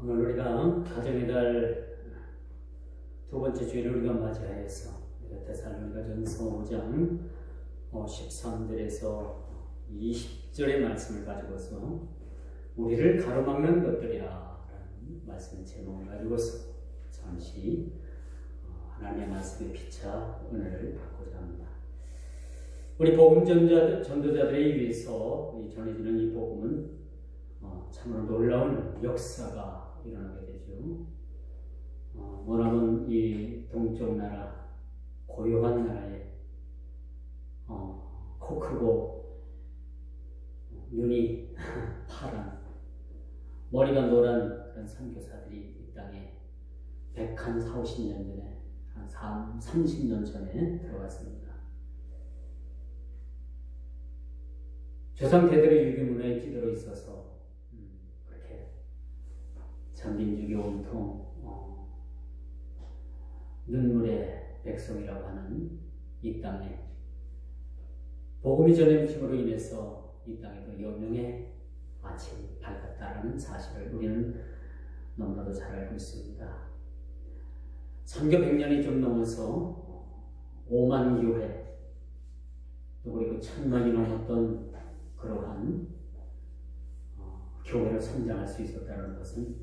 오늘 우리가 가정의 달 두 번째 주일을 우리가 맞이하여서 데살로니가전서 5장 13절에서 20절의 말씀을 가지고서 우리를 가로막는 것들이라 라는 말씀의 제목을 가지고서 잠시 하나님의 말씀에 피차 은혜를 받고자 합니다. 우리 복음 전도자들에 의해서 전해지는 이 복음은 참으로 놀라운 역사가 일어나게 되죠. 뭐라면 이 동쪽 나라, 고요한 나라에 코 크고 눈이 파란, 머리가 노란 그런 선교사들이 이 땅에 140년 전에, 한 30년 전에 들어왔습니다. 조상 대대로 유기문화의 지도로 있어서 그렇게 전민족이 온통 눈물의 백성이라고 하는 이 땅에 복음이 전해짐으로 인해서 이 땅에도 여명의 아침이 밝았다라는 사실을 우리는 너무나도 잘 알고 있습니다. 선교 100년이 좀 넘어서 5만 교회 또 그리고 1000만이 넘었던 그러한 교회로 성장할 수 있었다는 것은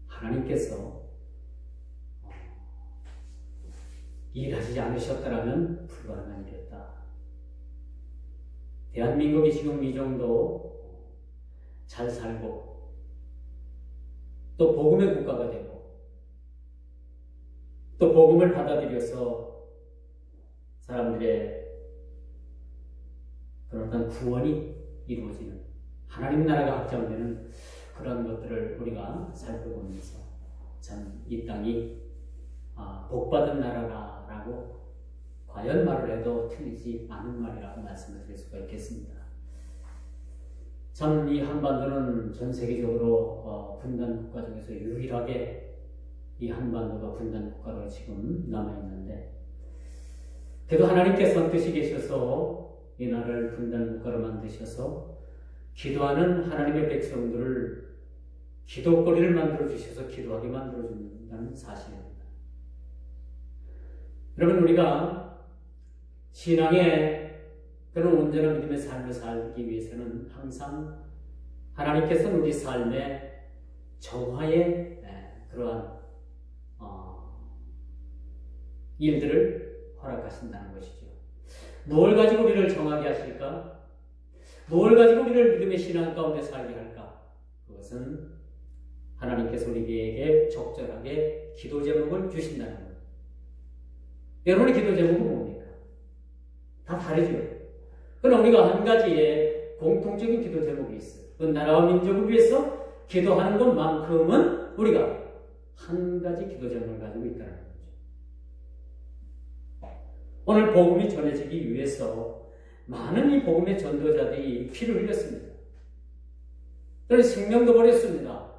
하나님께서 일하시지 않으셨다라면 불가능한 일이었다. 대한민국이 지금 이 정도 잘 살고 또 복음의 국가가 되고 또 복음을 받아들여서 사람들의 그런 구원이 이루어지는 하나님 나라가 확장되는 그런 것들을 우리가 살펴보면서 참 이 땅이 복받은 나라라고 과연 말을 해도 틀리지 않은 말이라고 말씀을 드릴 수가 있겠습니다. 참 이 한반도는 전 세계적으로 분단 국가 중에서 유일하게 이 한반도가 분단 국가로 지금 남아있는데 그래도 하나님께서 뜻이 계셔서 이 나라를 분단 국가로 만드셔서 기도하는 하나님의 백성들을 기도거리를 만들어주셔서 기도하게 만들어준다는 사실입니다. 여러분, 우리가 신앙의 그런 온전한 믿음의 삶을 살기 위해서는 항상 하나님께서는 우리 삶의 정화의 그러한 일들을 허락하신다는 것이죠. 뭘 가지고 우리를 정하게 하실까? 뭘 가지고 우리를 믿음의 신앙 가운데 살게 할까? 그것은 하나님께서 우리에게 적절하게 기도 제목을 주신다는 것. 여러분의 기도 제목은 뭡니까? 다 다르죠. 그러나 우리가 한 가지의 공통적인 기도 제목이 있어요. 그 나라와 민족을 위해서 기도하는 것만큼은 우리가 한 가지 기도 제목을 가지고 있다는 거죠. 오늘 복음이 전해지기 위해서 많은 이 복음의 전도자들이 피를 흘렸습니다. 그래서 생명도 버렸습니다.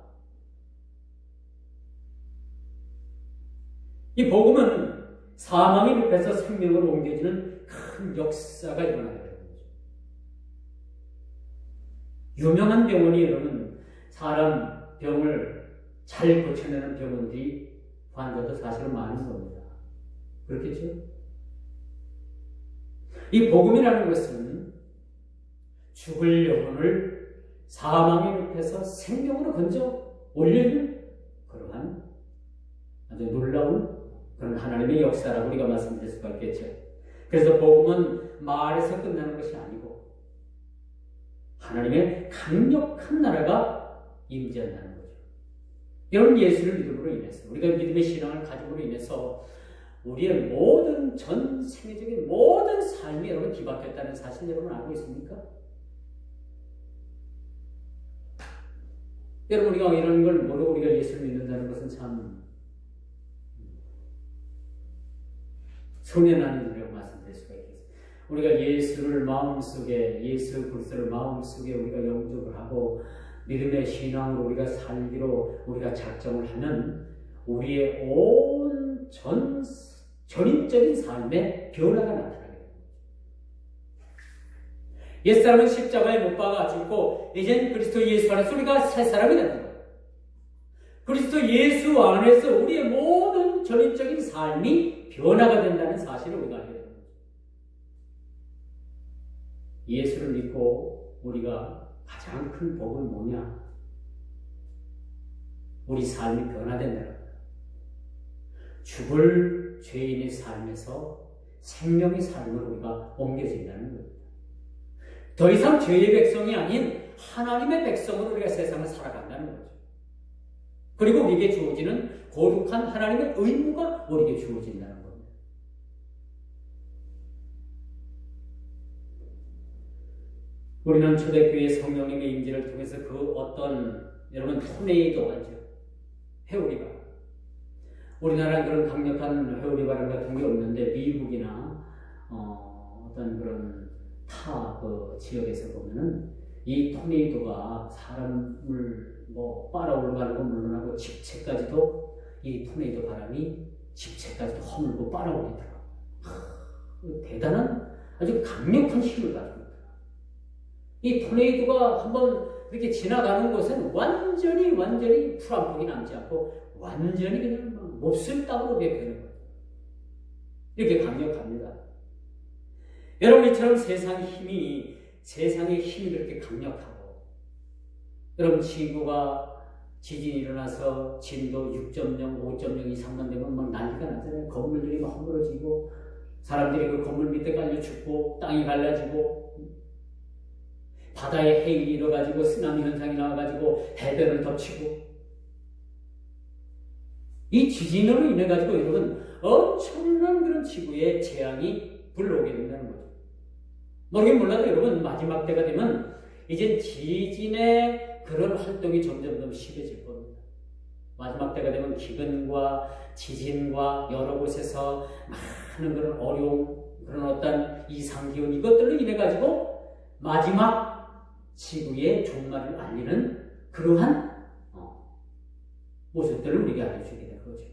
이 복음은 사망의 늪에서 생명으로 옮겨지는 큰 역사가 일어나게 되는 거죠. 유명한 병원이 여러분 사람 병을 잘 고쳐내는 병원들이 환자도 사실은 많은 겁니다. 그렇겠죠? 이 복음이라는 것은 죽을 영혼을 사망의 늪에서 생명으로 건져 올리는 그러한 아주 놀라운 그런 하나님의 역사라고 우리가 말씀드릴 수가 있겠죠. 그래서 복음은 말에서 끝나는 것이 아니고 하나님의 강력한 나라가 임재한다는 거죠. 여러분, 예수를 믿음으로 인해서 우리가 믿음의 신앙을 가짐으로 인해서 우리의 모든 전 세계적인 모든 삶이 여러분 뒤바뀌었다는 사실 여러분 알고 있습니까? 여러분, 우리가 이런 걸 모르고 우리가 예수를 믿는다는 것은 참 손해나는 일이라고 말씀드릴 수가 있겠습니다. 우리가 예수를 마음속에, 예수 그리스도를 마음속에 우리가 영접을 하고 믿음의 신앙으로 우리가 살기로 우리가 작정을 하면 우리의 온 전인적인 삶에 변화가 나타나게 됩니다. 옛사람은 십자가에 못 박아 죽고 이젠 그리스도 예수 안에서 우리가 새 사람이 되는 거예요. 그리스도 예수 안에서 우리의 모든 전인적인 삶이 변화가 된다는 사실을 우리가 알게 됩니다. 예수를 믿고 우리가 가장 큰 복은 뭐냐? 우리 삶이 변화된다는 거예요. 죽을 죄인의 삶에서 생명의 삶으로 우리가 옮겨진다는 겁니다. 더 이상 죄의 백성이 아닌 하나님의 백성으로 우리가 세상을 살아간다는 거죠. 그리고 우리에게 주어지는 거룩한 하나님의 의무가 우리에게 주어진다는 겁니다. 우리는 초대교회 성령님의 임재를 통해서 그 어떤 여러분 토네이도 알죠? 회오리바람. 우리나라는 그런 강력한 회오리바람 같은 게 없는데 미국이나 어떤 그런 그 지역에서 보면은 이 토네이도가 사람을 빨아 올라가는 건 물론하고 집채까지도 이 토네이도 바람이 집채까지도 허물고 빨아 올리더라고요. 대단한 아주 강력한 힘을 가지고 있더라고요. 이 토네이도가 한번 이렇게 지나가는 곳은 완전히 풀 한 폭이 남지 않고 완전히 그냥 몹쓸 땅으로 되는 거예요. 이렇게 강력합니다. 여러분 이처럼 세상의 힘이 그렇게 강력하고 여러분 지구가 지진이 일어나서 진도 6.0, 5.0 이상만 되면 막 난리가 나잖아요. 건물들이 막 허물어지고 사람들이 그 건물 밑에 깔려 죽고 땅이 갈라지고 바다에 해일이 일어가지고 쓰나미 현상이 나와가지고 해변을 덮치고 이 지진으로 인해 가지고 여러분 엄청난 그런 지구의 재앙이 불러오게 된다는 거죠. 모르긴 몰라도 여러분 마지막 때가 되면 이제 지진의 그런 활동이 점점 더 심해질 겁니다. 마지막 때가 되면 기근과 지진과 여러 곳에서 많은 그런 어려움, 그런 어떤 이상기온 이것들로 인해 가지고 마지막 지구의 종말을 알리는 그러한 모습들을 우리에게 알려주게 된 거죠.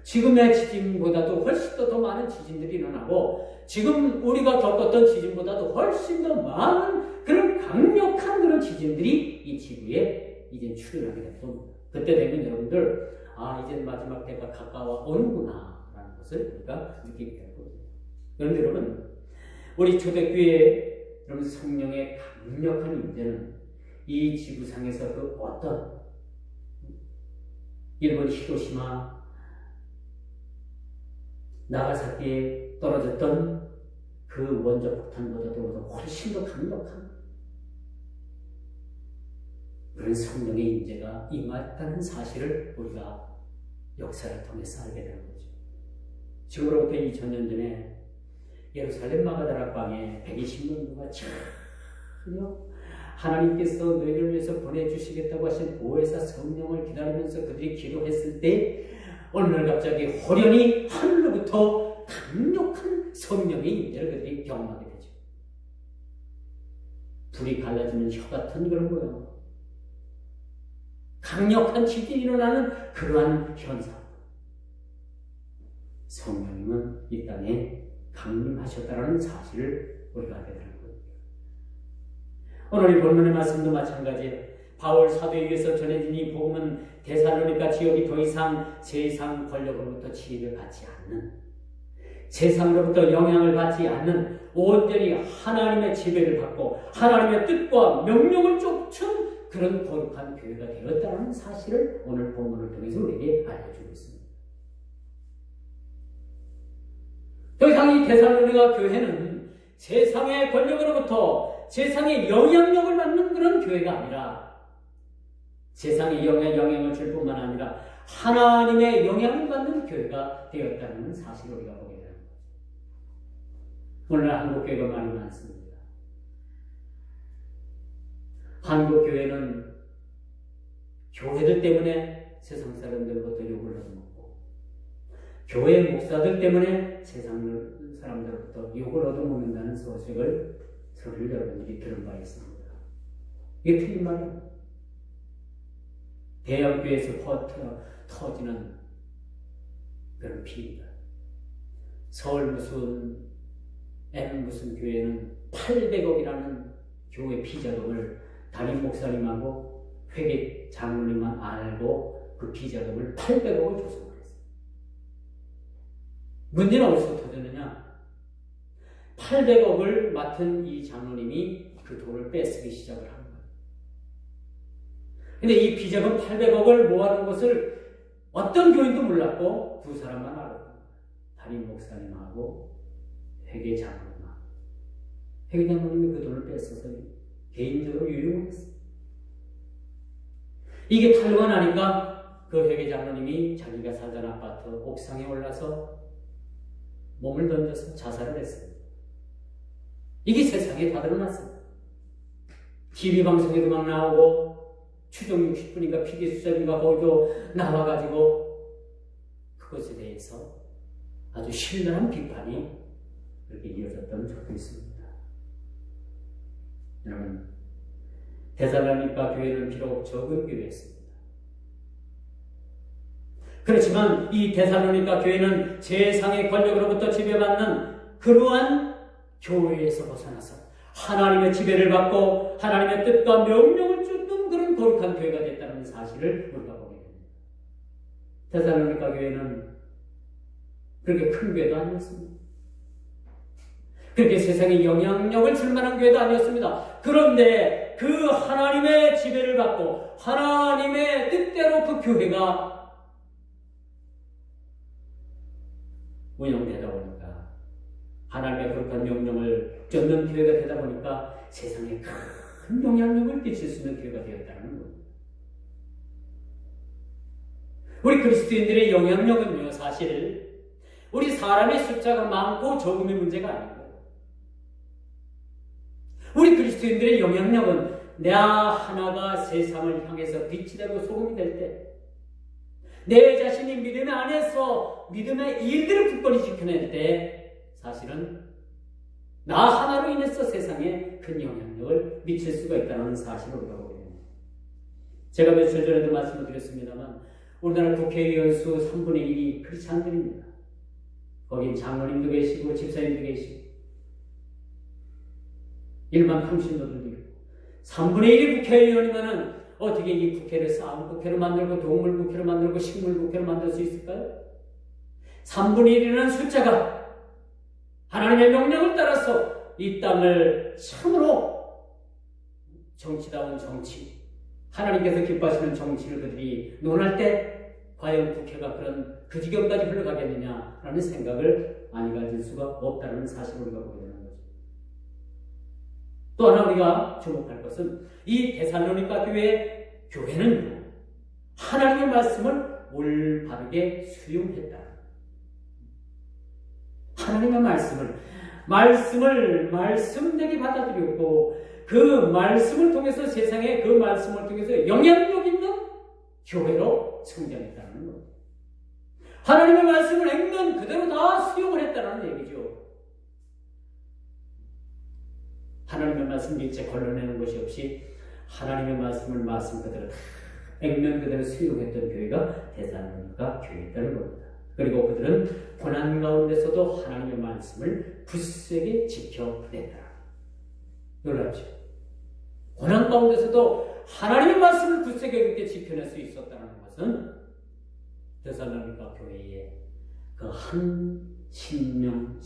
지금의 지진보다도 훨씬 더 많은 지진들이 일어나고 지금 우리가 겪었던 지진보다도 훨씬 더 많은 그런 강력한 그런 지진들이 이 지구에 이제 출현하게 될 겁니다. 그때 되면 여러분들 이제 마지막 때가 가까워 오는구나 라는 것을 우리가 느끼게 될 거거든요. 그런데 여러분 우리 초대교회 여러분 성령의 강력한 임재는 이 지구상에서 그 어떤 일본 히로시마 나가사키에 떨어졌던 그 원자 폭탄보다도 훨씬 더 강력한 그런 성령의 임재가 임했다는 사실을 우리가 역사를 통해서 알게 되는 거죠. 지금으로부터 2000년 전에 예루살렘 마가다라 광에 120명 누가 전혀 하나님께서 너희를 위해서 보내주시겠다고 하신 보혜사 성령을 기다리면서 그들이 기도했을 때 어느 날 갑자기 호련히 하늘로부터 강력한 성령의 임재를 그들이 경험하게 되죠. 불이 갈라지는 혀 같은 그런 모양, 강력한 지진이 일어나는 그러한 현상. 성령님은 이 땅에 강림하셨다는 사실을 우리가 알게 되는 거예요. 오늘 이 본문의 말씀도 마찬가지예요. 바울 사도에 의해서 전해진 이 복음은 데살로니가 지역이 더 이상 세상 권력으로부터 지혜를 받지 않는, 세상으로부터 영향을 받지 않는 온전히 하나님의 지배를 받고 하나님의 뜻과 명령을 쫓은 그런 거룩한 교회가 되었다는 사실을 오늘 본문을 통해서 우리에게 알려주고 있습니다. 더 이상 이 데살로니가 교회는 세상의 권력으로부터 세상의 영향력을 받는 그런 교회가 아니라 세상의 영향을 줄 뿐만 아니라 하나님의 영향을 받는 교회가 되었다는 사실을 우리가 보게 되는 거죠. 오늘 한국교회가 많이 많습니다. 한국교회는 교회들 때문에 세상 사람들부터 욕을 얻어먹고 교회 목사들 때문에 세상 사람들부터 욕을 얻어먹는다는 소식을 여러분들이 들은 바 있습니다. 이게 틀린 말이에요. 대형교회에서 터지는 그런 피해가 서울 무슨 교회는 800억이라는 교회 피자금을 담임 목사님하고 회계 장로님만 알고 그 비자금을 800억을 조성을 했어요. 문제는 어디서 터졌느냐? 800억을 맡은 이 장로님이 그 돈을 뺏기 시작을 한 거예요. 근데 이 비자금 800억을 모아놓은 것을 어떤 교인도 몰랐고 두 사람만 알았고, 담임 목사님하고 회계 장로님하고. 회계 장로님이 그 돈을 뺏어서 개인적으로 유용을 했어요. 이게 탄로가 나니까 그 회계 장로님이 자기가 살던 아파트 옥상에 올라서 몸을 던져서 자살을 했습니다. 이게 세상에 다 드러났습니다. TV방송에도 막 나오고 추정 60분인가 PD수첩인가 거기도 나와가지고 그것에 대해서 아주 신랄한 비판이 그렇게 이어졌던 적도 있습니다. 여러분, 데살로니가 교회는 비록 적은 교회였습니다. 그렇지만 이 데살로니가 교회는 세상의 권력으로부터 지배받는 그러한 교회에서 벗어나서 하나님의 지배를 받고 하나님의 뜻과 명령을 쫓는 그런 거룩한 교회가 됐다는 사실을 우리가 보게 됩니다. 데살로니가 교회는 그렇게 큰 교회도 아니었습니다. 그렇게 세상에 영향력을 줄 만한 교회도 아니었습니다. 그런데 그 하나님의 지배를 받고 하나님의 뜻대로 그 교회가 운영되다 보니까, 하나님의 거룩한 명령을 쫓는 교회가 되다 보니까 세상에 큰 영향력을 끼칠 수 있는 교회가 되었다는 겁니다. 우리 그리스도인들의 영향력은요, 사실 우리 사람의 숫자가 많고 적음의 문제가 아닌 거예요. 우리 그리스도인들의 영향력은 나 하나가 세상을 향해서 빛이 되고 소금이 될 때, 내 자신이 믿음 안에서 믿음의 일들을 굳건히 지켜낼 때 사실은 나 하나로 인해서 세상에 큰 영향력을 미칠 수가 있다는 사실을 우리가 보게 됩니다. 제가 며칠 전에도 말씀을 드렸습니다만 우리나라 국회의원 수 3분의 1이 크리스찬들입니다. 거긴 장로님도 계시고 집사님도 계시고 일반 평신도들도 있고, 3분의 1이 국회의원이면은 어떻게 이 국회를 싸움 국회로 만들고 동물 국회로 만들고 식물 국회로 만들 수 있을까요? 3분의 1이라는 숫자가 하나님의 명령을 따라서 이 땅을 참으로 정치다운 정치, 하나님께서 기뻐하시는 정치를 그들이 논할 때 과연 국회가 그런 그 지경까지 흘러가겠느냐라는 생각을 많이 가질 수가 없다는 사실을 우리가 보게 되는 거죠. 또 하나 우리가 주목할 것은 이 데살로니가 교회는 하나님의 말씀을 올바르게 수용했다. 하나님의 말씀을 말씀되게 받아들였고 그 말씀을 통해서 세상에 그 말씀을 통해서 영향력 있는 교회로 성장했다는 겁니다. 하나님의 말씀을 액면 그대로 다 수용을 했다는 얘기죠. 하나님의 말씀 일체 걸러내는 것이 없이 하나님의 말씀을 말씀 그대로 다 액면 그대로 수용했던 교회가 데살로니가 교회였다는 겁니다. 그리고 그들은 고난 가운데서도 하나님의 말씀을 굳세게 지켜냈다. 놀랍죠? 고난 가운데서도 하나님의 말씀을 굳세게 그렇게 지켜낼 수 있었다는 것은 데살로니가 교회의 그 한 신령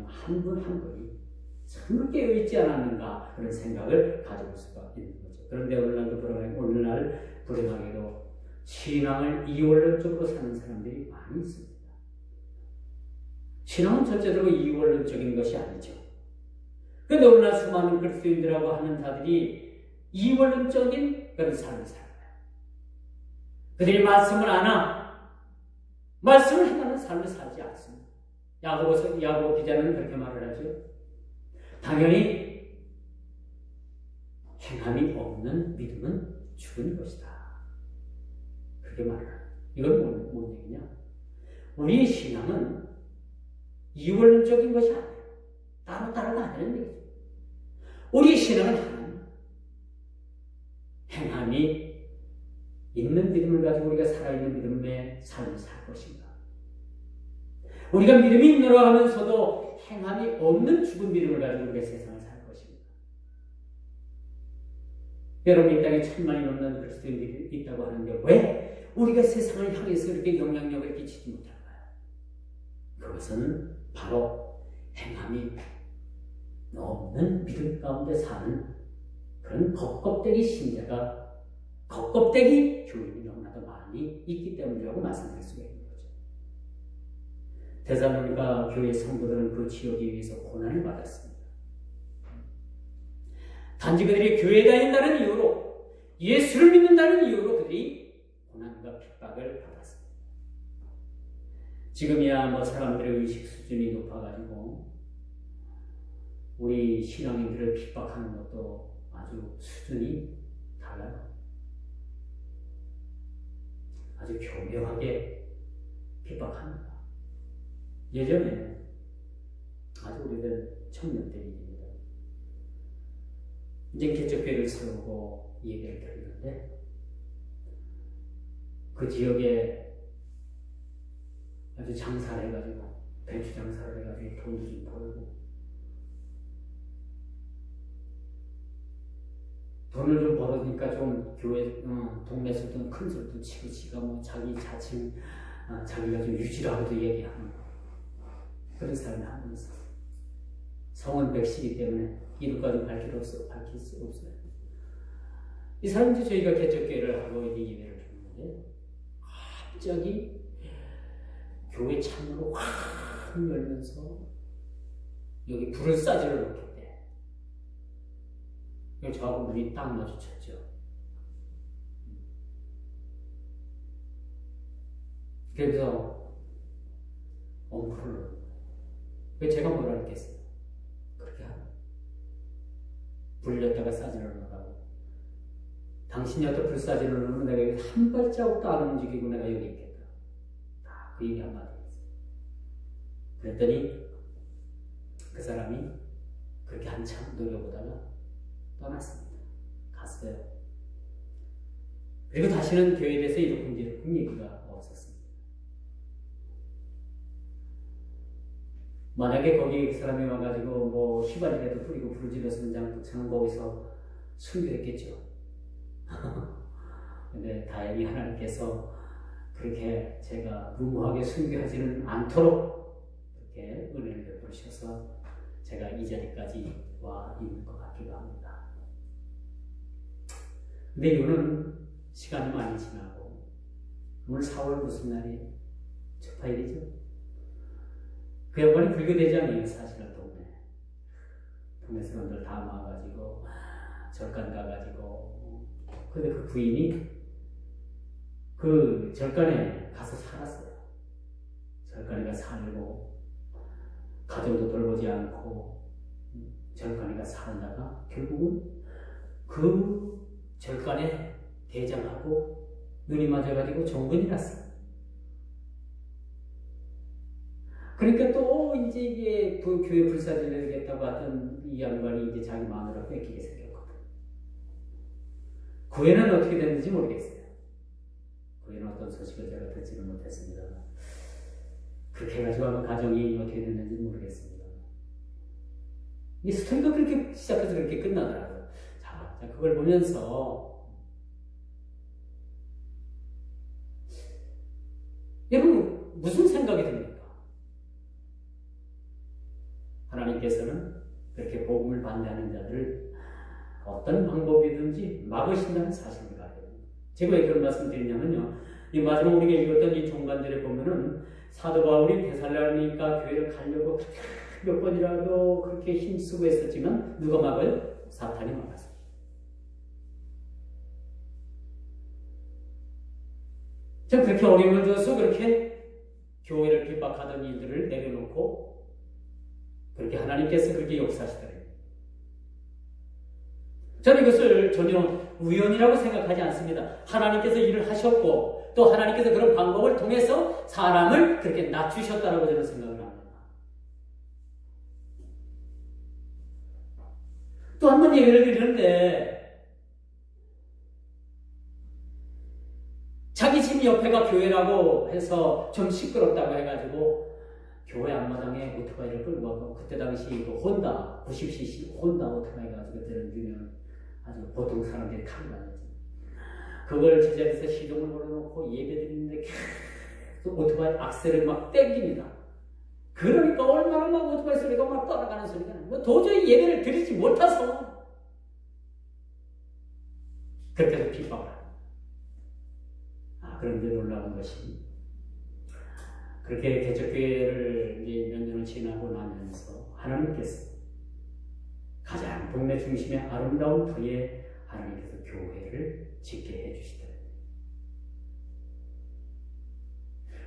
한 분 한 분이 참 깨어있지 않았는가 그런 생각을 가져볼 수가 있는 거죠. 그런데 오늘날 불행하게도 신앙을 이원론적으로 사는 사람들이 많이 있습니다. 신앙은 절대로 이원론적인 것이 아니죠. 그런데 오늘날 수많은 그리스도인들하고 하는 자들이 이원론적인 그런 삶을 살아요. 그들이 말씀을 아나 말씀을 행하는 삶을 살지 않습니다. 야고보 기자는 그렇게 말을 하죠. 당연히 행함이 없는 믿음은 죽은 것이다. 그렇게 말을 해요. 이건 뭔 얘기냐? 우리의 신앙은 이원론적인 것이 아니에요. 따로따로가 아니라는 얘기죠. 우리의 신앙은 하나님, 행함이 있는 믿음을 가지고 우리가 살아있는 믿음의 삶을 살 것인가? 우리가 믿음이 있노라 하면서도 행함이 없는 죽은 믿음을 가지고 우리가 세상을 살 것입니다. 여러분, 이 땅에 1000만이 넘는 그리스도인들이 있다고 하는데 왜 우리가 세상을 향해서 이렇게 영향력을 끼치지 못할까요? 그것은 바로 행함이 없는 믿음 가운데 사는 그런 겉껍데기 신자가, 겉껍데기 교인이 너무나도 많이 있기 때문이라고 말씀드릴 수가 있는 거죠. 데살로니가 교회 성도들은 그 지역에 의해서 고난을 받았습니다. 단지 그들이 교회에 다닌다는 이유로, 예수를 믿는다는 이유로 그들이 고난과 핍박을 받았습니다. 지금이야 뭐 사람들의 의식 수준이 높아가지고 우리 신앙인들을 핍박하는 것도 아주 수준이 달라요. 아주 교묘하게 핍박합니다. 예전에 아주 오래된 청년 때 일입니다. 이제 개척교회를 세우고 예배를 드리는데 그 지역에 아주 장사를 해가지고, 배추 장사를 해가지고 돈도 좀 벌고, 돈을 좀 벌으니까 좀 교회, 동네에서도 큰 소리도 치고, 지가 뭐 자기 자칭, 자기가 좀 유지라고도 얘기하는 그런 사람이 한 명 있어요. 성은 백시기 때문에 이름까지 밝힐 수 없어요. 이 사람이 저희가 개척교회를 하고 이제 예배를 드리는데 갑자기 교회 창문을 확 열면서 여기 불을 싸지러 놓겠대. 저하고 눈이 딱 마주쳤죠. 그래서 엉클을 놓은 거예요. 제가 뭐라 했겠어요? 그렇게 하라. 불 였다가 싸지러 놓으라고. 당신이 어떤 불 싸지러 놓으면 내가 여기 한 발자국도 안 움직이고 내가 여기 있겠다. 다 그 얘기 한마디 했어요. 그랬더니 그 사람이 그렇게 한참 노려보다가 떠났습니다. 갔어요. 그리고 다시는 교회에 대해서 이러쿵저러쿵 얘기가 없었습니다. 만약에 거기 그 사람이 와가지고 뭐 휘발이라도 뿌리고 불을 질렀으면 저는 거기서 순교했겠죠. 근데 다행히 하나님께서 그렇게 제가 무모하게 순교하지는 않도록 그렇게 은혜를 베푸셔서 제가 이 자리까지 와 있는 것 같기도 합니다. 근데 이거는 시간이 많이 지나고, 오늘 4월 무슨 날이에요? 초파일이죠? 그 양반이 불교대장이에요, 사실은 동네 사람들 다 모아가지고 절간 가가지고. 근데 그 부인이 그 절간에 가서 살았어요. 절간에 가서 살고 가정도 돌보지 않고 절간에 가서 살다가 결국은 그 절간에 대장하고 눈이 맞아가지고 종근이 났어요. 그러니까 또 이제 이게 교회 불사질을 내겠다고 하던 이 양반이 이제 자기 마누라 뺏기게 생겼거든. 그 애는 어떻게 됐는지 모르겠어요. 그 애는 어떤 소식을 제가 듣지는 못했습니다. 그렇게 해가지고 아마 가정이 어떻게 됐는지 모르겠습니다. 이 스토리가 그렇게 시작해서 그렇게 끝나더라고요. 자, 그걸 보면서 여러분 무슨 생각이 듭니까? 하나님께서는 그렇게 복음을 반대하는 자들을 어떤 방법이든지 막으신다는 사실을 알아야 됩니다. 제가 왜 그런 말씀을 드리냐면요, 이 마지막 우리가 읽었던 이 종간들에 보면은 사도 바울이 데살로니가 교회를 가려고 몇 번이라도 그렇게 힘쓰고 했었지만 누가 막아요? 사탄이 막았어요. 자, 그렇게 어려움을 줘서 그렇게 교회를 핍박하던 이들을 내려놓고 그렇게 하나님께서 그렇게 역사하시더래요. 저는 이것을 전혀 우연이라고 생각하지 않습니다. 하나님께서 일을 하셨고 또 하나님께서 그런 방법을 통해서 사람을 그렇게 낮추셨다라고 저는 생각을 합니다. 또 한 번 얘기를 드리는데, 자기 집 옆에가 교회라고 해서 좀 시끄럽다고 해가지고 교회 앞마당에 오토바이를 끌고 가고, 그때 당시 그 혼다 90cc 혼다 오토바이가 그때는 유명 아주 보통 사람들이 타고 다니지. 그걸 제자리에서 시동을 걸어놓고 예배드리는데 계속 오토바이 악셀을 막 땡깁니다. 그러니까 얼마나 막 오토바이 소리가 막 떠나가는 소리가 나요. 뭐 도저히 예배를 드리지 못해서 그렇게 해서 핍박을 합니다. 그런데 놀라운 것이 그렇게 개척교회를 이제 몇 년을 지나고 나면서 하나님께서 가장 동네 중심의 아름다운 터에 하나님께서 교회를 짓게 해주시더라고요.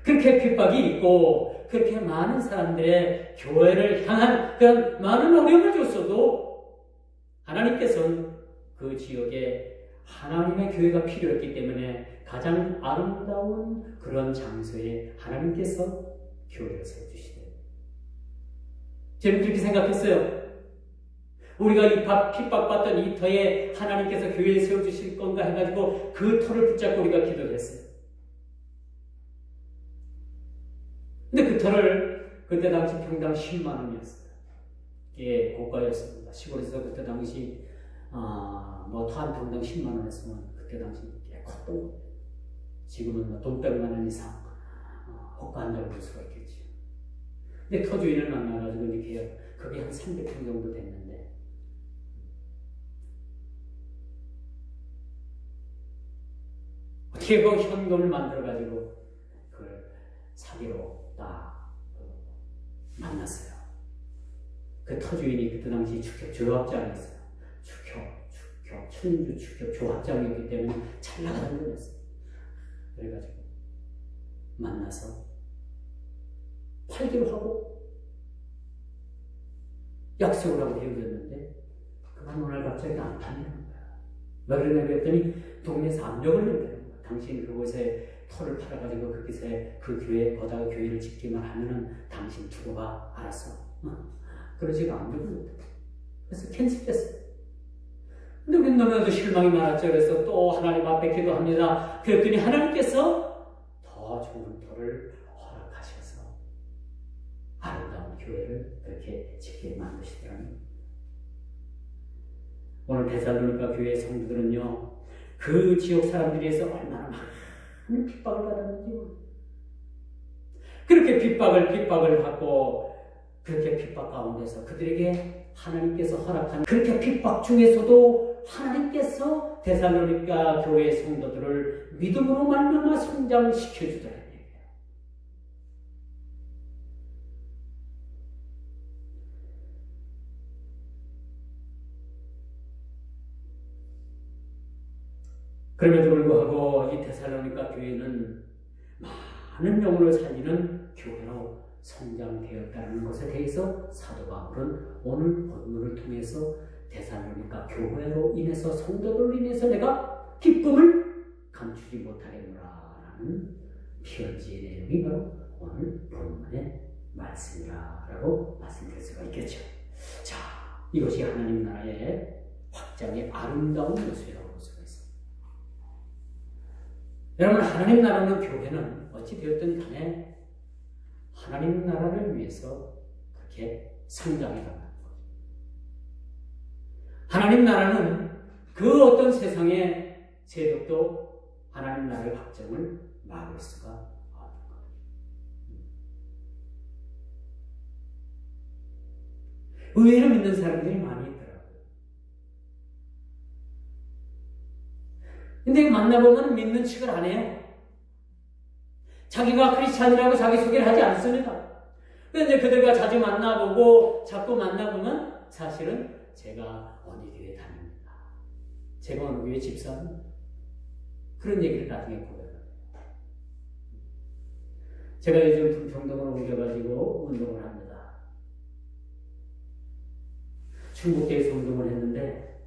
그렇게 핍박이 있고 그렇게 많은 사람들의 교회를 향한 그런 많은 어려움을 줬어도 하나님께서는 그 지역에 하나님의 교회가 필요했기 때문에 가장 아름다운 그런 장소에 하나님께서 교회를 세워주시대요. 저는 그렇게 생각했어요. 우리가 이 핍박받던 이 터에 하나님께서 교회를 세워주실 건가 해가지고 그 터를 붙잡고 우리가 기도를 했어요. 근데 그 터를 그때 당시 평당 10만 원이었어요. 예, 고가였습니다. 시골에서 그때 당시 뭐 터 한 평당 10만 원 했으면 그때 당시 컸던 겁니다. 지금은 뭐 돈 100만 원 이상 호가한다고 볼 수가 있겠죠. 근데 터주인을 만나가지고 이렇게 그게 한 300평 정도 됐는데 어떻게 그 현금을 만들어가지고 그걸 사기로 딱 만났어요. 그 터주인이 그때 당시 축협 조합장이었어요. 천주 축협 조합장이었기 때문에 잘 나가는 거였어요. 그래가지고 만나서 팔기로 하고 약속을 하고 헤어졌는데 그만 오늘 갑자기 안 판다는 거야. 왜 그러냐 그랬더니 동네에서 압력을 낸다는 거야. 당신 그곳에 터를 팔아가지고 거기서 그 교회 거다가 교회를 짓기만 하면은 당신 두고 가 알았어. 그러지가 압력을 냈다. 그래서 캔슬했어요. 근데 우리 너무나도 실망이 많았죠. 그래서 또 하나님 앞에 기도합니다. 그랬더니 하나님께서 더 좋은 터를 허락하셔서 아름다운 교회를 그렇게 짓게 만드시더라고요. 오늘 데살로니가 교회 성도들은요, 그 지역 사람들에서 얼마나 많은 핍박을 받았는지 그렇게 핍박을 받고 그렇게 핍박 가운데서 그들에게 하나님께서 허락한 그렇게 핍박 중에서도 하나님께서 데살로니가 교회 성도들을 믿음으로 말미암아 성장시켜 주더라는 얘기예요. 그럼에도 불구하고 이 데살로니가 교회는 많은 영혼을 살리는 교회로 성장되었다는 것에 대해서 사도 바울은 오늘 본문을 통해서 데살로니가 교회로 인해서 성도들로 인해서 내가 기쁨을 감추지 못하겠노라라는 편지의 내용이 바로 오늘 본문의 말씀이라고 말씀드릴 수가 있겠죠. 자, 이것이 하나님 나라의 확장의 아름다운 모습이라고 볼 수가 있습니다. 여러분, 하나님 나라는 교회는 어찌 되었든 간에 하나님 나라를 위해서 그렇게 성장해 가는 거죠. 하나님 나라는 그 어떤 세상의 세력도 하나님 나라의 확장을 막을 수가 없는 거예요. 의외로 믿는 사람들이 많이 있더라고요. 근데 만나보면 믿는 척을 안 해요. 자기가 크리스찬이라고 자기 소개를 하지 않습니다. 그런데 그들과 자주 만나보고 자꾸 만나보면 사실은 제가 어느 교회 다닙니다. 제가 어느 교회 집사입니다. 그런 얘기를 나중에 고백합니다. 제가 요즘 불평동을 옮겨가지고 운동을 합니다. 충북대에서 운동을 했는데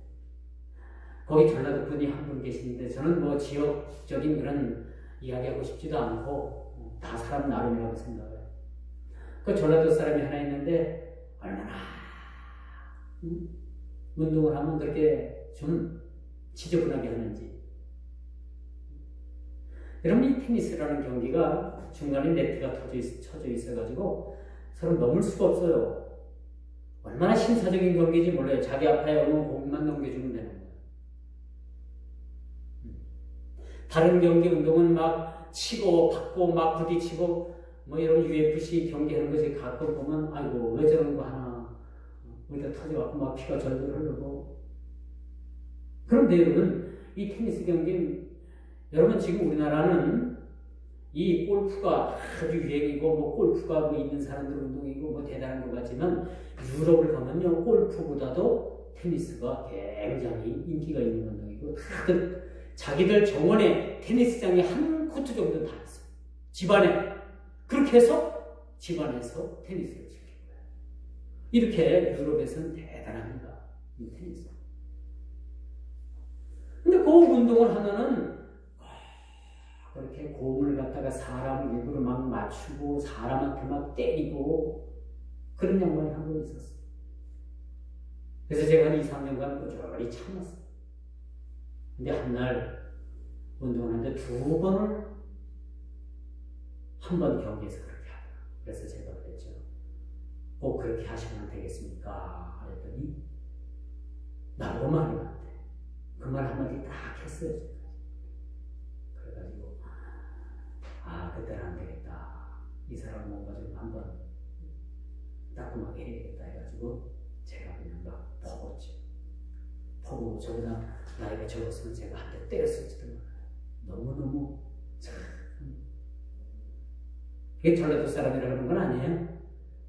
거기 전라도 분이 한 분 계시는데 저는 뭐 지역적인 그런 이야기하고 싶지도 않고 다 사람 나름이라고 생각해요. 그 전라도 사람이 하나 있는데 얼마나 운동을 하면 그렇게 좀 지저분하게 하는지. 여러분, 이 테니스라는 경기가 중간에 네트가 쳐져 있어가지고 서로 넘을 수가 없어요. 얼마나 신사적인 경기인지 몰라요. 자기 앞에 오는 공만 넘겨주면 되는 거예요. 다른 경기 운동은 막 치고 받고 막 부딪히고 뭐 여러분 UFC 경기하는 것이 가끔 보면 아이고 왜 저런 거 하나 우리가 터져갖고 막 피가 절절 흐르고. 그런데 여러분 이 테니스 경기 여러분 지금 우리나라는 이 골프가 아주 유행이고 뭐 골프가 뭐 있는 사람들 운동이고 뭐 대단한 것 같지만 유럽을 가면요 골프보다도 테니스가 굉장히 인기가 있는 운동이고 다들 자기들 정원에 테니스장이 한 코트 정도는 다 있어요. 집안에. 그렇게 해서 집안에서 테니스를 즐기는 거예요. 이렇게 유럽에서는 대단합니다. 이 테니스. 근데 그 운동을 하면은 그렇게 공을 갖다가 사람 일부러 막 맞추고 사람한테 막 때리고 그런 양반이 한 번 있었어요. 그래서 제가 한 2, 3년간 꾸준히 참았어요. 근데 한 날 운동을 하는데 2번을 한 번 경기에서 그렇게 하더라고요. 그래서 제가 그랬죠. 꼭 그렇게 하시면 안 되겠습니까? 그랬더니 나보고 말이 안 돼. 그 말 한마디 딱 했어요. 제가. 그래가지고 그때는 안 되겠다. 이 사람 뭔가 좀 한번 따끔하게 해야겠다 해가지고 제가 그냥 막 퍼붓죠. 퍼부고 저보다 나이가 적었으면 제가 한 대 때렸을지도 몰라요. 너무너무 참 이게 전라도 사람이라는 건 아니에요.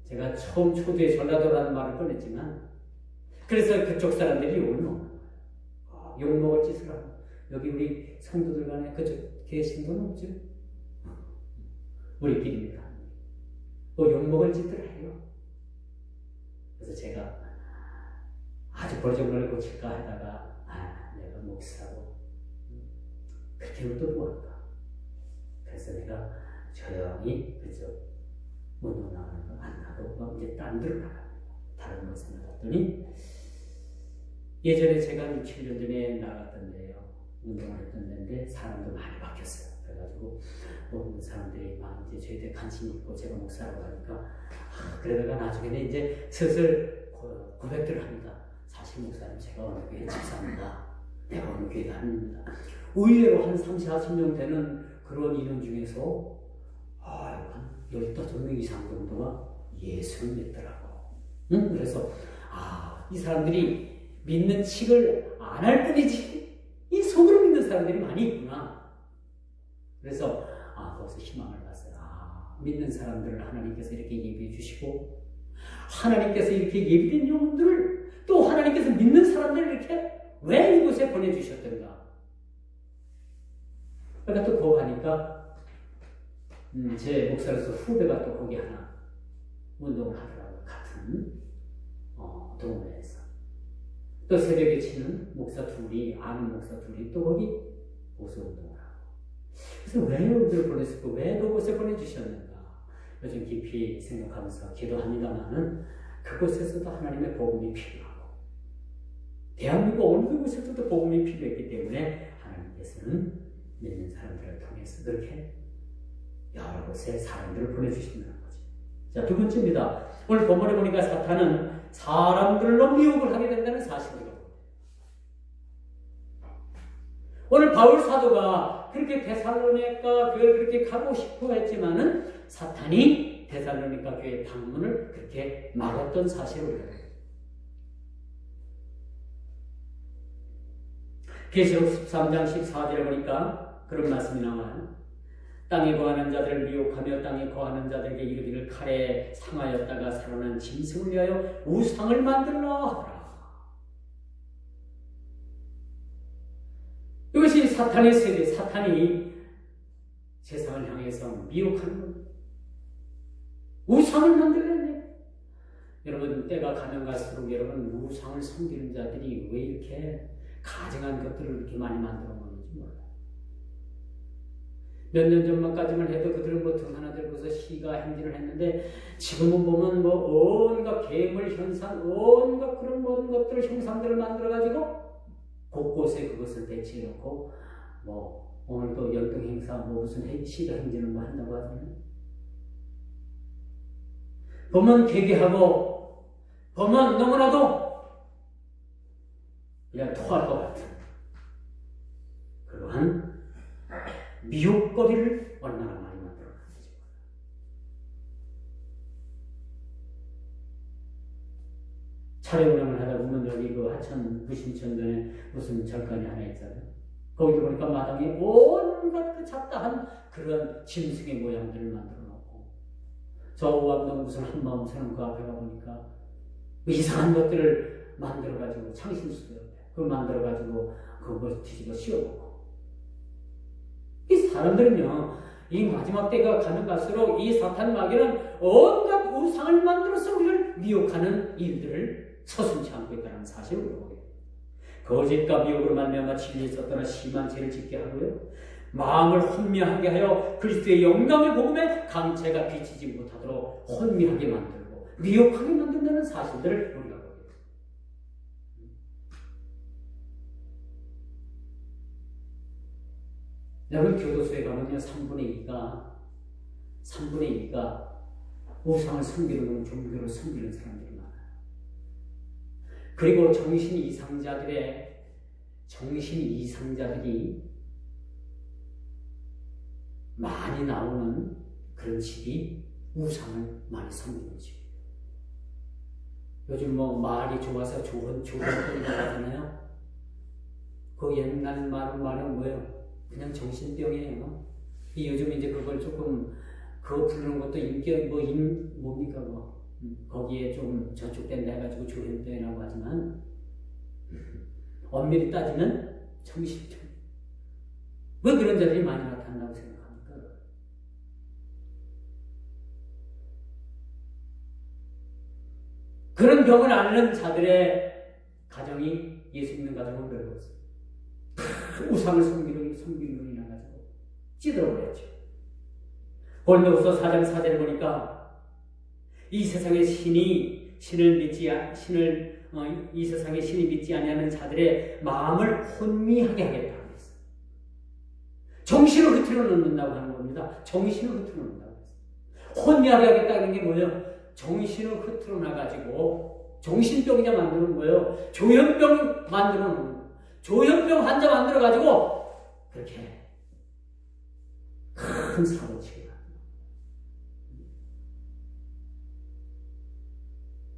제가 처음 초두에 전라도라는 말을 꺼냈지만 그래서 그쪽 사람들이 욕을 먹는 거예요. 욕먹을 짓을 하고 여기 우리 성도들 간에 그쪽 계신 분 없죠? 우리끼리니까 욕먹을 짓들을 해요. 그래서 제가 아주 버정을 고칠까 하다가 내가 목사고 그렇게 또 뭐할까. 그래서 내가 조용히 그쪽 문으로 나가는 거 안 가고 이제 딴 데로 나갑니다. 다른 곳에 나갔더니 예전에 제가 6, 7년 전에 나갔던 데요. 운동을 했던 데인데 사람도 많이 바뀌었어요. 그래가지고 모든 사람들이 막 이제 저에 대해 관심이 있고 제가 목사라고 하니까 그러다가 나중에는 이제 슬슬 고백들을 합니다. 사실 목사님 제가 어느 교회 집사입니다. 내가 어느 교회 다닙니다. 의외로 한 30, 40명 되는 그런 인원 중에서 한 15명 이상 정도가 예수를 믿더라고. 그래서 이 사람들이 믿는 칙을 안 할 뿐이지 이 속으로 믿는 사람들이 많이 있구나. 그래서 거기서 희망을 봤어요. 믿는 사람들을 하나님께서 이렇게 예비해 주시고 하나님께서 이렇게 예비된 영혼들을 또 하나님께서 믿는 사람들을 이렇게 왜 이곳에 보내주셨던가. 그러니까 또 거기 가니까 제 목사로서 후배가 또 거기 하나 운동을 하더라고요. 같은 동호회에서. 또 새벽에 치는 목사 둘이, 아는 목사 둘이 또 거기 보수 운동을 하고. 그래서 왜 여기를 보냈을까? 왜 그곳에 보내주셨는가? 요즘 깊이 생각하면서 기도합니다만은 그곳에서도 하나님의 복음이 필요하고 대한민국 어느 곳에서도 복음이 필요했기 때문에 하나님께서는 믿는 사람들을 통해서 그렇게 여러 곳에 사람들을 보내주신다는 거죠. 자, 두 번째입니다. 오늘 본문에 보니까 사탄은 사람들로 미혹을 하게 된다는 사실이에요. 오늘 바울 사도가 그렇게 데살로니가 교회를 그렇게 가고 싶어 했지만은 사탄이 데살로니가 교회 방문을 그렇게 막았던 사실을 우리가 계시록 13장 14절에 보니까 그런 말씀이 나와요. 땅에 거하는 자들을 미혹하며 땅에 거하는 자들에게 이르기를 칼에 상하였다가 살아난 짐승을 위하여 우상을 만들라 하라. 이것이 사탄의 세계, 사탄이 세상을 향해서 미혹하는 겁니다. 우상을 만들려는 여러분 때가 가면 갈수록 여러분 우상을 섬기는 자들이 왜 이렇게 가증한 것들을 이렇게 많이 만들어 놓는지 몰라요. 몇 년 전만까지만 해도 그들은 뭐 등 하나 들고서 시가 행진을 했는데 지금은 보면 뭐 온갖 괴물 현상, 온갖 그런 모든 것들 형상들을 만들어 가지고 곳곳에 그것을 배치해놓고 뭐 오늘도 연등 행사 뭐 무슨 시가 행진을 뭐 한다고 하잖아요. 보면 괴괴하고 보면 너무나도 그냥 토할 것 같은 그러한 미혹거리를 얼마나 많이 만들어놨는지. 차례운영을 하다 보면 여기 그 하천 부신천전에 무슨 절간이 하나 있잖아요. 거기 보니까 마당에 온갖 그 잡다한 그런 짐승의 모양들을 만들어 놓고, 저 오암동 무슨 한마음 사는 그 앞에 가보니까 이상한 것들을 만들어가지고 창신수도 옆에 그걸 만들어가지고 그걸 뒤집어 씌워놓고, 이 사람들은요, 이 마지막 때가 가면 갈수록 이 사탄 마귀는 온갖 우상을 만들어서 우리를 미혹하는 일들을 서슴지 않고 있다는 사실을 보게 됩니다. 거짓과 미혹으로 말미암아 진리에서 떠나 심한 죄를 짓게 하고요, 마음을 혼미하게 하여 그리스도의 영광의 복음에 강체가 비치지 못하도록 혼미하게 만들고 미혹하게 만든다는 사실들을 우리가 보게 됩니다. 여러분, 교도소에 가면요, 3분의 2가 우상을 섬기는, 종교를 섬기는 사람들이 많아요. 그리고 정신 이상자들이 많이 나오는 그런 집이 우상을 많이 섬기는 집이에요. 요즘 뭐 말이 좋아서 좋은 소리 나잖아요. 그 옛날 말은 뭐예요? 그냥 정신병이에요. 이 요즘 이제 그걸 조금 그거 부르는 것도 뭡니까 거기에 좀 저축된다 해가지고 조현병이라고 하지만 엄밀히 따지면 정신병. 왜 그런 자들이 많이 나타난다고 생각합니까? 그런 병을 앓는 자들의 가정이 예수 믿는 가정은 별로 없어요. 우상을 섬기는 인해 가지고 찌들어버렸죠. 고린도후서 4장 4절을 보니까 이 세상의 이 세상의 신이 믿지 아니하는 자들의 마음을 혼미하게 하겠다. 정신을 흐트러 놓는다고 하는 겁니다. 정신을 흐트러 놓는다고 했어요. 혼미하게 하겠다는 게 뭐예요? 정신을 흐트러 놔가지고 정신병이냐 만드는 거예요. 조현병 만들어 놓는 거예요. 조현병 환자 만들어가지고 그렇게 큰 사고치기가.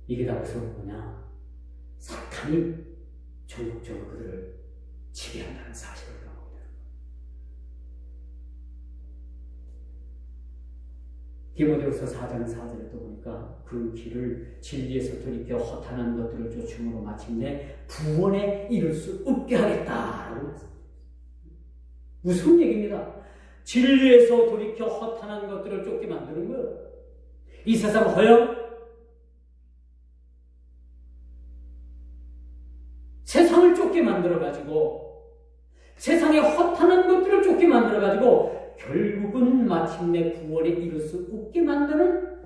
이게 다 무슨 뭐냐? 사탄이 전국적으로 그들을 지배한다는 사실을 보게 됩니다. 디모데후서 4장 4절에 또 보니까 그 길을 진리에서 돌이켜 허탄한 것들을 쫓음으로 마침내 구원에 이를 수 없게 하겠다라고 말씀합니다. 무슨 얘기입니다. 진리에서 돌이켜 허탄한 것들을 쫓게 만드는 거예요. 이 세상 허영, 세상을 쫓게 만들어가지고, 세상의 허탄한 것들을 쫓게 만들어가지고, 결국은 마침내 구원에 이룰 수 없게 만드는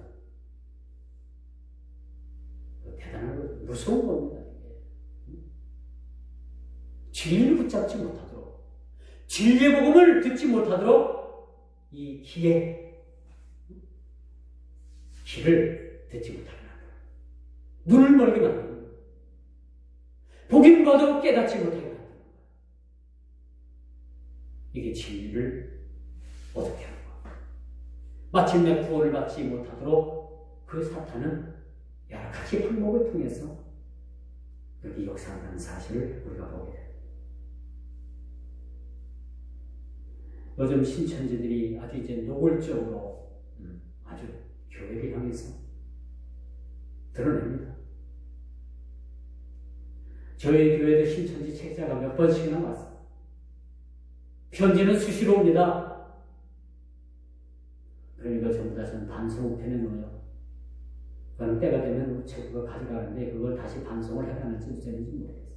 대단한 거, 무서운 겁니다. 진리를 붙잡지 못하도록, 진리의 복음을 듣지 못하도록 이 길을 듣지 못하게 만드는, 눈을 멀게 만드는, 보긴 봐도 깨닫지 못하게 만드는 거예요. 이게 진리를 어떻게 하는 거예요? 마침내 구원을 받지 못하도록 그 사탄은 여러 가지 방법을 통해서 여기 역사한다는 사실을 우리가 보게 돼요. 요즘 신천지들이 아주 이제 노골적으로 아주 교회를 향해서 드러냅니다. 저희 교회도 신천지 책자가 몇 번씩이나 왔어요. 편지는 수시로 옵니다. 그러니까 전부 다 저는 반송 우편에 넣어요. 그럼 때가 되면 그거 가져가는데 그걸 다시 반송을 해가는지 어쩌는지 모르겠어요.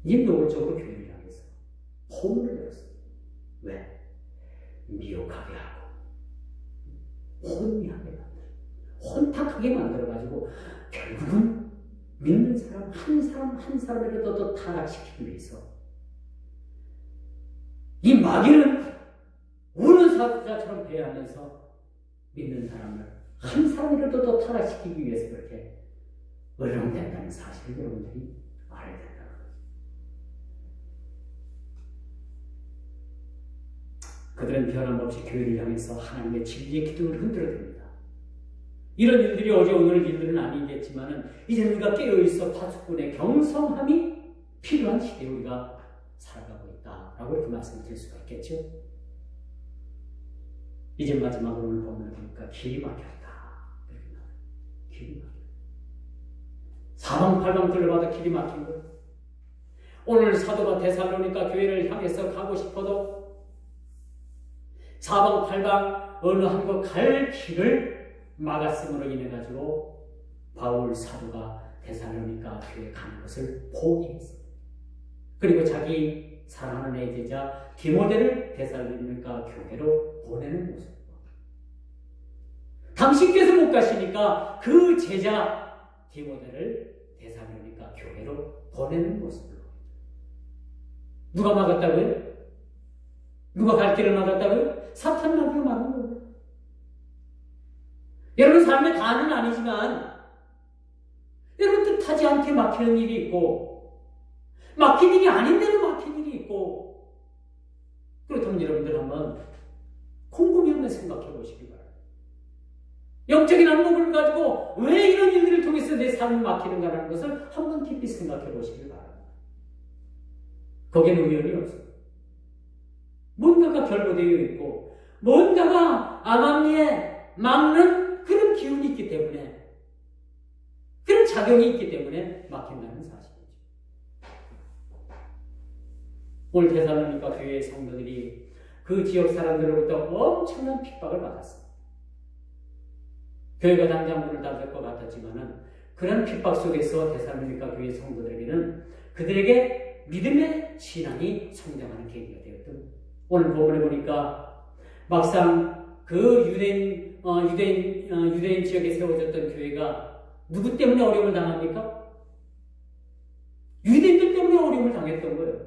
이 노골적으로 교회를 향해서 포문을 열었어요. 왜? 미혹하게 하고 혼미하게 만들고 혼탁하게 만들어가지고 결국은 믿는 사람 한 사람이라도 더 타락시키기 위해서 이 마귀는 우는 사자처럼 배하면서 믿는 사람을 한 사람이라도 더 타락시키기 위해서 그렇게 어려운다는 사실을 여러분들이 알아야 된다는 거죠. 그들은 변함없이 교회를 향해서 하나님의 진리의 기둥을 흔들어댑니다. 이런 일들이 어제 오늘 일들은 아니겠지만 이제 우리가 깨어있어 파수꾼의 경성함이 필요한 시대에 우리가 살아가고 있다라고 이렇게 말씀드릴 수가 있겠죠. 이제 마지막으로 오늘 본문을 보니까 길이 막혔다. 길이 막혔다. 사방팔방 둘러봐도 길이 막힌 거예요. 오늘 사도가 데살로니가 교회를 향해서 가고 싶어도 사방팔방 어느 한 곳 갈 길을 막았음으로 인해 가지고 바울 사도가 데살로니가 교회에 가는 것을 포기했습니다. 그리고 자기 사랑하는 애제자 디모데를 데살로니가 교회로 보내는 모습. 당신께서 못 가시니까 그 제자 디모데를 데살로니가 교회로 보내는 모습으로. 누가 막았다고요? 누가 갈 길을 막았다고요? 사탄 마귀가 막은 거예요. 여러분 삶의 다는 아니지만 여러분 뜻하지 않게 막히는 일이 있고 막힌 일이 아닌 데로 막힌 일이 있고 그렇다면 여러분들 한번 곰곰이 한번 생각해 보시기 바랍니다. 영적인 안목을 가지고 왜 이런 일들을 통해서 내 삶이 막히는가라는 것을 한번 깊이 생각해 보시기 바랍니다. 거기에는 우연이 없습니다. 뭔가가 결부되어 있고 뭔가가 암암리에 막는 그런 기운이 있기 때문에 그런 작용이 있기 때문에 막힌다는 사실이죠. 오늘 데살로니가 교회의 성도들이 그 지역 사람들로부터 엄청난 핍박을 받았습니다. 교회가 당장 문을 닫을 것 같았지만은 그런 핍박 속에서 데살로니가 교회 성도들에게는 그들에게 믿음의 신앙이 성장하는 계기가 되었던 오늘 본문에 보니까 막상 그 유대인 지역에 세워졌던 교회가 누구 때문에 어려움을 당합니까? 유대인들 때문에 어려움을 당했던 거예요.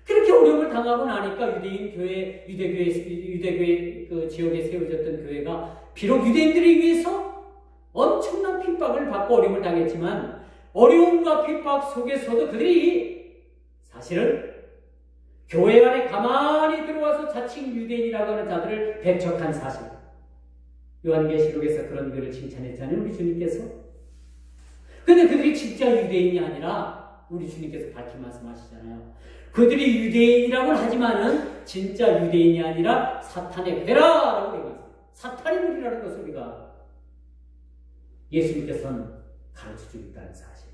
그렇게 어려움을 당하고 나니까 유대교회 그 지역에 세워졌던 교회가 비록 유대인들에 의해서 엄청난 핍박을 받고 어려움을 당했지만 어려움과 핍박 속에서도 그들이 사실은 교회 안에 가만히 들어와서 자칭 유대인이라고 하는 자들을 배척한 사실. 요한계시록에서 그런 글을 칭찬했잖아요, 우리 주님께서. 근데 그들이 진짜 유대인이 아니라 우리 주님께서 밝히 말씀하시잖아요. 그들이 유대인이라고는 하지만은 진짜 유대인이 아니라 사탄의 배라라고 얘기했어요. 사탄의 무리라는 것을 우리가 예수님께서는 가르쳐주고 있다는 사실.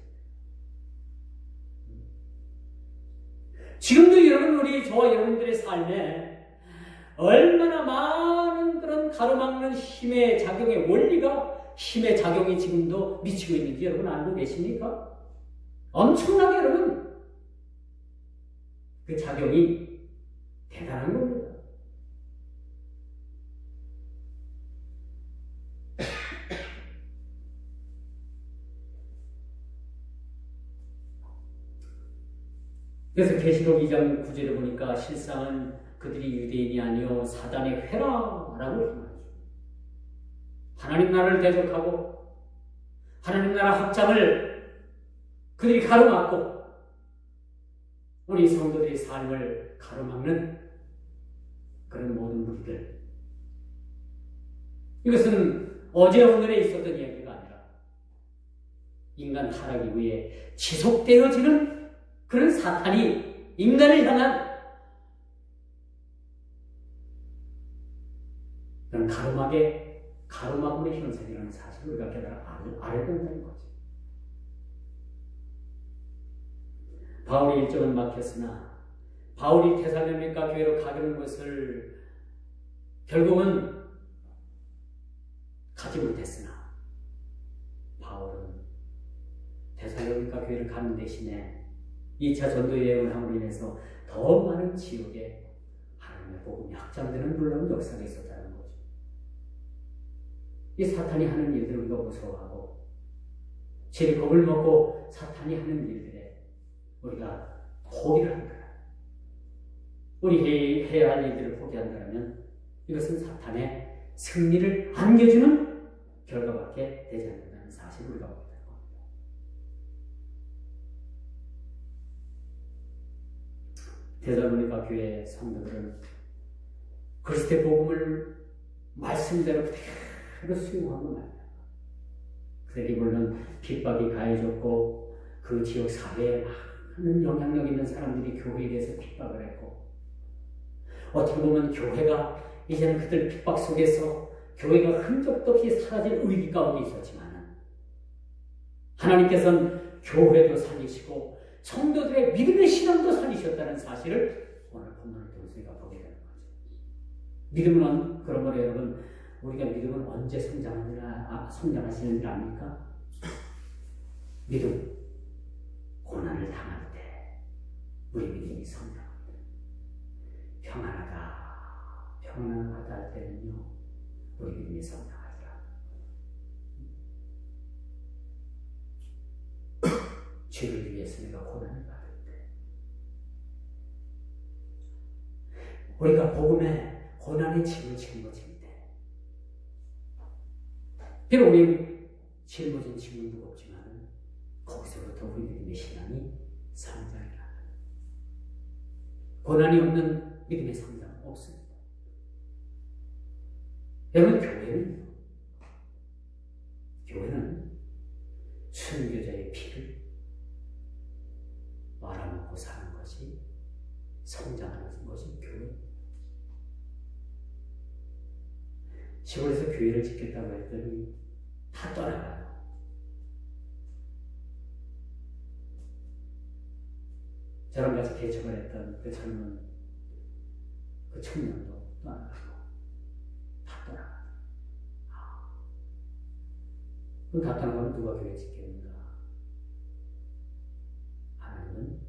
지금도 여러분, 저와 여러분들의 삶에 얼마나 많은 그런 가로막는 힘의 작용의 원리가, 힘의 작용이 지금도 미치고 있는지 여러분 알고 계십니까? 엄청나게 여러분, 그 작용이 대단한 겁니다. 그래서 계시록 2장 9절에 보니까 실상은 그들이 유대인이 아니요 사단의 회라라고 말하죠. 하나님 나라를 대적하고 하나님 나라 확장을 그들이 가로막고 우리 성도들의 삶을 가로막는 그런 모든 무리들. 이것은 어제 오늘에 있었던 이야기가 아니라 인간 타락 이후에 지속되어지는 그런 사탄이 인간을 향한 그런 가로막음의 현상이라는 사실을 우리가 알아야 된다는 거죠. 바울의 일정은 막혔으나 바울이 데살로니가 교회로 가려는 것을 결국은 가지 못했으나 바울은 데살로니가 교회를 가는 대신에 2차 전도 여행을 함으로 인해서 더 많은 지역에 하나님의 복음이 확장되는 놀라운 역사가 있었다는 거죠. 이 사탄이 하는 일들을 우리가 무서워하고 죄를 겁을 먹고 사탄이 하는 일들에 우리가 포기를 한다. 우리 해야 할 일들을 포기한다면 이것은 사탄의 승리를 안겨주는 결과밖에 되지 않는다는 사실을 우리가 봅니다. 데살로니가 교회 성도들은 그리스도의 복음을 말씀대로 그대로 수용하고 말이야. 그들이 물론 핍박이 가해졌고 그 지역 사회에 많은 영향력 있는 사람들이 교회에 대해서 핍박을 했고, 어떻게 보면 교회가 이제는 그들 핍박 속에서 교회가 흔적도 없이 사라질 위기 가운데 있었지만 하나님께서는 교회도 살리시고 성도들의 믿음의 신앙도 살리셨다는 사실을 오늘 본문을 통해서 우리가 보게 되는 거죠. 믿음은 그러므로 여러분, 우리가 믿음은 언제 성장하시는 줄 압니까? 믿음, 고난을 당할 때 우리 믿음이 성장합니다. 평안하다 할 때는요, 우리 믿음이 성장하더라. 죄를 위해서 내가 고난을 받을 때, 우리가 복음에 고난의 짐을 짊어질 때, 비록 우리 짊어진 짐은 무겁지만 거기서부터 우리 믿음의 신앙이 성장이라. 고난이 없는 믿음의 성장 없습니다. 여러분, 교회는 순교자의 피를 말아먹고 사는 것이, 성장하는 것이 교회. 시골에서 교회를 짓겠다고 했더니 다 떠나가요. 저랑 같이 개척을 했던 그 젊은 그 청년도 떠나가고 다 떠나가요. 그럼 다 떠나가면 누가 교회 짓겠는가? 하나님은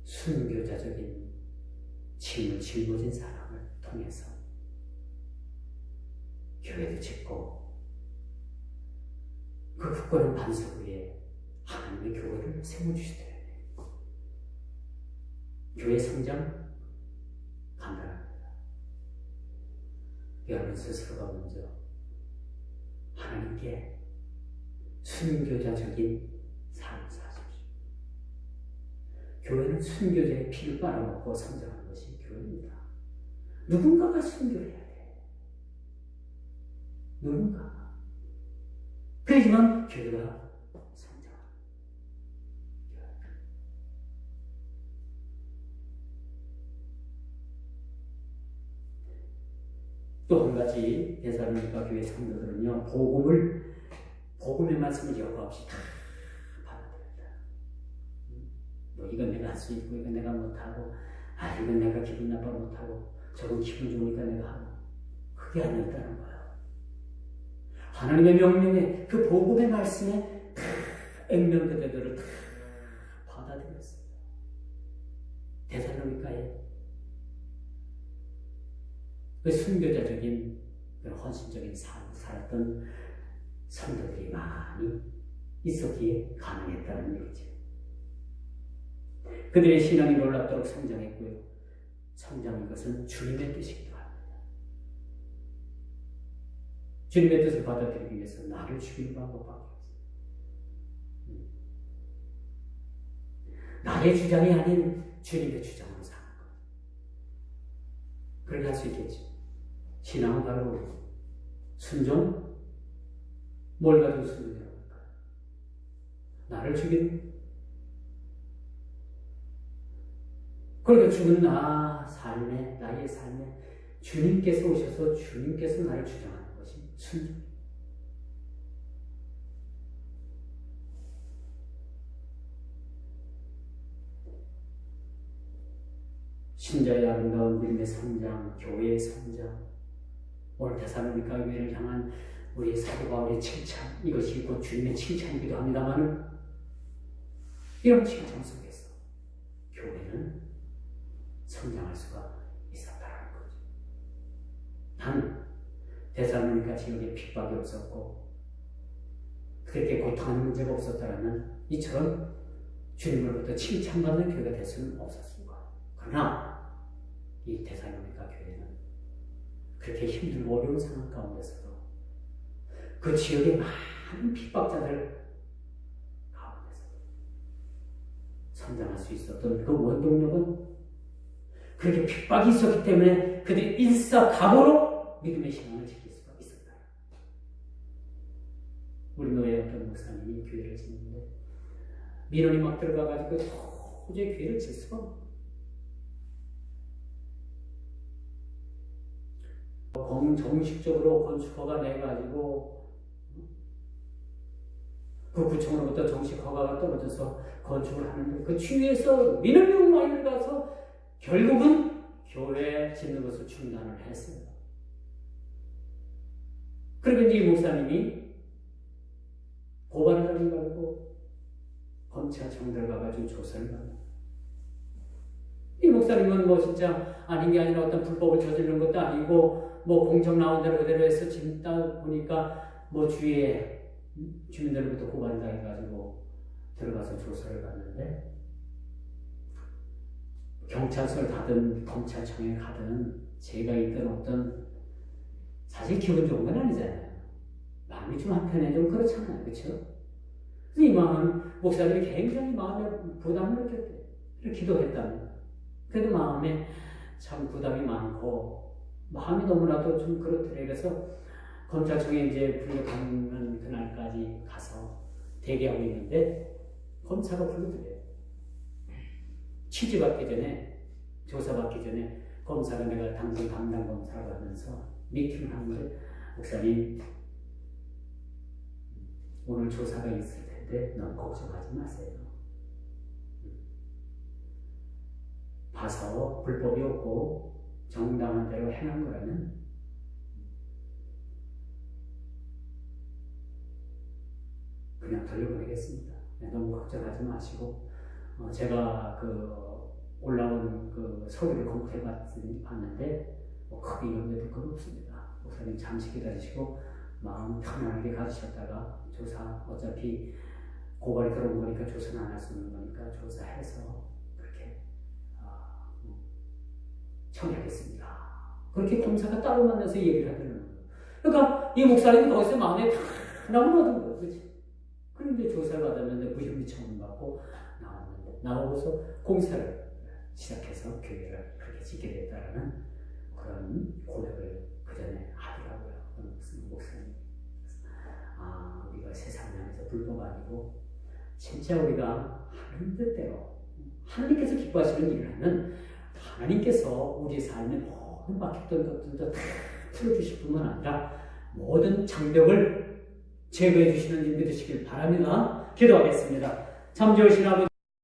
순교자적인 짐을 짊어진 사람을 통해서 교회도 짓고 그 굳건한 반석 위에 하나님의 교회를 세워주시더래요. 교회 성장 간단합니다. 여러분 스스로가 먼저 하나님께 순교자적인 삶을 사십시오. 교회는 순교자의 피를 빨아먹고 성장하는 것이 교회입니다. 누군가가 순교해야 돼. 누군가. 그렇지만 교회가 성장합니다. 또 한 가지 데살로니가 교회 성도들은요, 복음의 말씀을 여과 없이 다 받아들였다. 뭐 이건 내가 할 수 있고, 이건 내가 못하고, 이건 내가 기분 나빠 못하고, 저건 기분 좋으니까 내가 하고, 그게 아니었다는 거예요. 하나님의 명령에, 그 복음의 말씀에 다 액면 그대들을 다 받아들였어요. 데살로니가에 그 순교자적인, 그 헌신적인 삶을 살았던 성도들이 많이 있었기에 가능했다는 얘기죠. 그들의 신앙이 놀랍도록 성장했고요. 성장인 것은 주님의 뜻이기도 합니다. 주님의 뜻을 받아들이기 위해서 나를 죽이는 방법밖에 없어요. 나의 주장이 아닌 주님의 주장으로 사는 것. 그렇게 할 수 있겠죠. 신앙은 바로 순종? 뭘 가지고 순종이라고 할까요? 나를 죽이는? 그러니까 죽은 나의 삶에 주님께서 오셔서 주님께서 나를 주장하는 것이 순종. 신자의 아름다운 믿음의 성장, 교회의 성장, 오늘 데살로니가 교회를 향한 우리 사도 바울의 칭찬, 이것이 곧 주님의 칭찬이기도 합니다만은, 이런 칭찬 속에서 교회는 성장할 수가 있었다는 거죠. 단 데살로니가 지역에 핍박이 없었고 그렇게 고통하는 문제가 없었다면 이처럼 주님으로부터 칭찬받는 교회가 될 수는 없었습니다. 그러나 이 데살로니가 교회는 그렇게 힘들고 어려운 상황 가운데서도 그 지역의 많은 핍박자들 가운데서 성장할 수 있었던 그 원동력은 그렇게 핍박이 있었기 때문에 그들이 일사각오로 믿음의 신앙을 지킬 수가 있었다. 우리 노예 어떤 목사님이 교회를 짓는데 민원이 막 들어가가지고 도저히 교회를 질 수가 없는 정식적으로 건축허가 내가지고 그 구청으로부터 정식 허가가 떨어져서 건축을 하는데 그 주위에서 민원이 많이 들어가서 결국은 교회 짓는 것을 중단을 했어요. 그리고 이제 이 목사님이 고발을 하려고 검찰청들 가가지고 조사를 받는. 이 목사님은 뭐 진짜 아닌 게 아니라 어떤 불법을 저지른 것도 아니고 뭐 공정 나온 대로 그대로 해서 짓다 보니까 뭐 주위에 주민들로부터 고발당해가지고 들어가서 조사를 받는데 경찰서를 가든 검찰청에 가든 제가 있던 어떤 사실 기분 좋은 건 아니잖아요. 마음이 좀 한편에 좀 그렇잖아요. 그렇죠? 이 마음 목사님이 굉장히 마음에 부담을 느꼈대요. 기도했다면 그래도 마음에 참 부담이 많고 마음이 너무나도 좀 그렇더래요. 그래서 검찰청에 이제 불려가는 그날까지 가서 대기하고 있는데 검사가 불러드려요. 취지받기 전에 조사받기 전에 검사가 내가 당신 담당 검사라고 하면서 미팅을 하는데 목사님 오늘 조사가 있을 텐데 너무 걱정하지 마세요. 봐서 불법이 없고 정당한 대로 행한 거라면 그냥 돌려보내겠습니다. 너무 걱정하지 마시고 제가 그 올라온 그 서류를 검토해 봤는데 뭐 크게 염려될 건 없습니다. 목사님 잠시 기다리시고 마음 편안하게 가주셨다가 조사 어차피 고발이 들어온 거니까 조사는 안 할 수 있는 거니까 조사해서 그렇게 처리하겠습니다. 그렇게 검사가 따로 만나서 얘기를 하더라고요. 그러니까 이 목사님이 거기서 마음에 편함을 얻은 거예요. 그렇지? 그런데 조사를 받았는데 무혐의 처분 받고 나왔는데 나오고서 공사를 시작해서 교회를 그렇게 짓게 됐다라는 그런 고백을 그 전에 하더라고요. 목사님. 우리가 세상을 향해서 불법 아니고 진짜 우리가 하는 뜻대로 하나님께서 기뻐하시는 일을 하면 하나님께서 우리 삶의 모든 막혔던 것들도 다 풀어주실 뿐만 아니라 모든 장벽을 제거해 주시는 줄 믿으시길 바랍니다. 기도하겠습니다. 참 좋으신 아버지